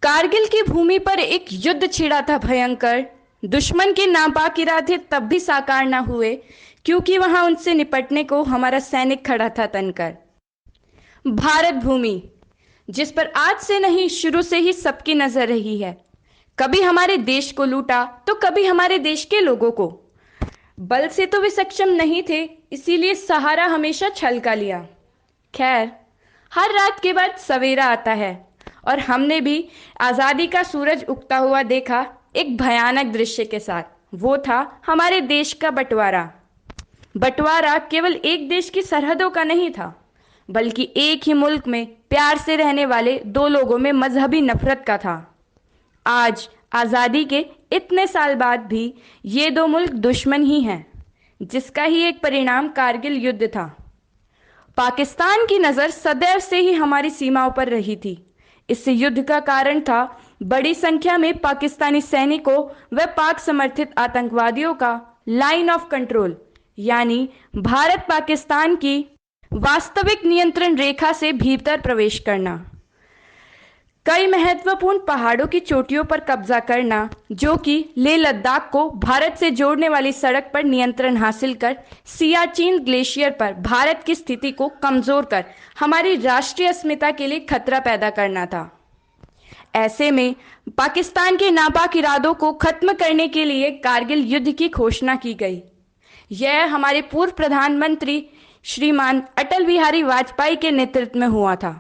कारगिल की भूमि पर एक युद्ध छिड़ा था भयंकर। दुश्मन के नापाक इरादे तब भी साकार न हुए, क्योंकि वहां उनसे निपटने को हमारा सैनिक खड़ा था तनकर। भारत भूमि, जिस पर आज से नहीं शुरू से ही सबकी नजर रही है। कभी हमारे देश को लूटा तो कभी हमारे देश के लोगों को। बल से तो वे सक्षम नहीं थे, इसीलिए सहारा हमेशा छल का लिया। खैर, हर रात के बाद सवेरा आता है और हमने भी आज़ादी का सूरज उगता हुआ देखा, एक भयानक दृश्य के साथ। वो था हमारे देश का बंटवारा। बंटवारा केवल एक देश की सरहदों का नहीं था, बल्कि एक ही मुल्क में प्यार से रहने वाले दो लोगों में मजहबी नफरत का था। आज आज़ादी के इतने साल बाद भी ये दो मुल्क दुश्मन ही हैं, जिसका ही एक परिणाम कारगिल युद्ध था। पाकिस्तान की नज़र सदैव से ही हमारी सीमाओं पर रही थी। इस युद्ध का कारण था बड़ी संख्या में पाकिस्तानी सैनिकों व पाक समर्थित आतंकवादियों का लाइन ऑफ कंट्रोल, यानी भारत पाकिस्तान की वास्तविक नियंत्रण रेखा से भीतर प्रवेश करना। कई महत्वपूर्ण पहाड़ों की चोटियों पर कब्जा करना, जो कि लेह लद्दाख को भारत से जोड़ने वाली सड़क पर नियंत्रण हासिल कर सियाचिन ग्लेशियर पर भारत की स्थिति को कमजोर कर हमारी राष्ट्रीय अस्मिता के लिए खतरा पैदा करना था। ऐसे में पाकिस्तान के नापाक इरादों को खत्म करने के लिए कारगिल युद्ध की घोषणा की गई। यह हमारे पूर्व प्रधानमंत्री श्रीमान अटल बिहारी वाजपेयी के नेतृत्व में हुआ था।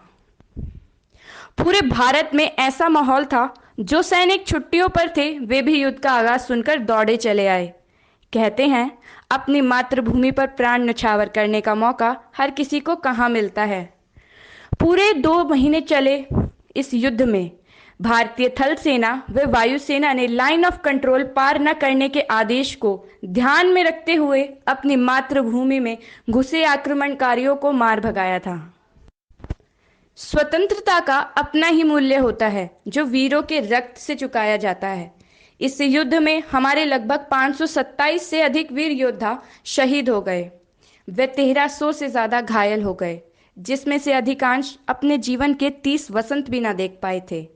पूरे भारत में ऐसा माहौल था, जो सैनिक छुट्टियों पर थे वे भी युद्ध का आगाज सुनकर दौड़े चले आए। कहते हैं, अपनी मातृभूमि पर प्राण न्यौछावर करने का मौका हर किसी को कहाँ मिलता है। पूरे 2 महीने चले इस युद्ध में भारतीय थल सेना व वायुसेना ने लाइन ऑफ कंट्रोल पार न करने के आदेश को ध्यान में रखते हुए अपनी मातृभूमि में घुसे आक्रमणकारियों को मार भगाया था। स्वतंत्रता का अपना ही मूल्य होता है, जो वीरों के रक्त से चुकाया जाता है। इस युद्ध में हमारे लगभग 527 से अधिक वीर योद्धा शहीद हो गए। वे 1300 से ज्यादा घायल हो गए, जिसमें से अधिकांश अपने जीवन के 30 वसंत भी ना देख पाए थे।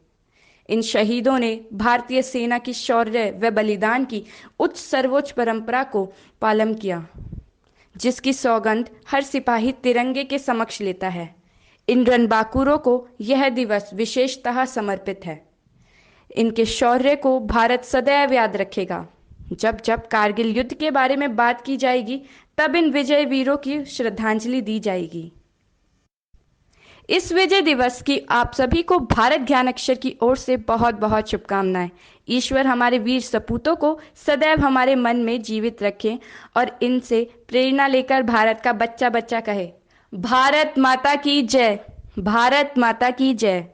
इन शहीदों ने भारतीय सेना की शौर्य व बलिदान की उच्च सर्वोच्च परंपरा को पालन किया, जिसकी सौगंध हर सिपाही तिरंगे के समक्ष लेता है। इन रणबांकुरों को यह दिवस विशेषतः समर्पित है। इनके शौर्य को भारत सदैव याद रखेगा। जब जब कारगिल युद्ध के बारे में बात की जाएगी, तब इन विजय वीरों की श्रद्धांजलि दी जाएगी। इस विजय दिवस की आप सभी को भारत ज्ञान अक्षर की ओर से बहुत बहुत शुभकामनाएं। ईश्वर हमारे वीर सपूतों को सदैव हमारे मन में जीवित रखें और इनसे प्रेरणा लेकर भारत का बच्चा बच्चा कहे, भारत माता की जय, भारत माता की जय।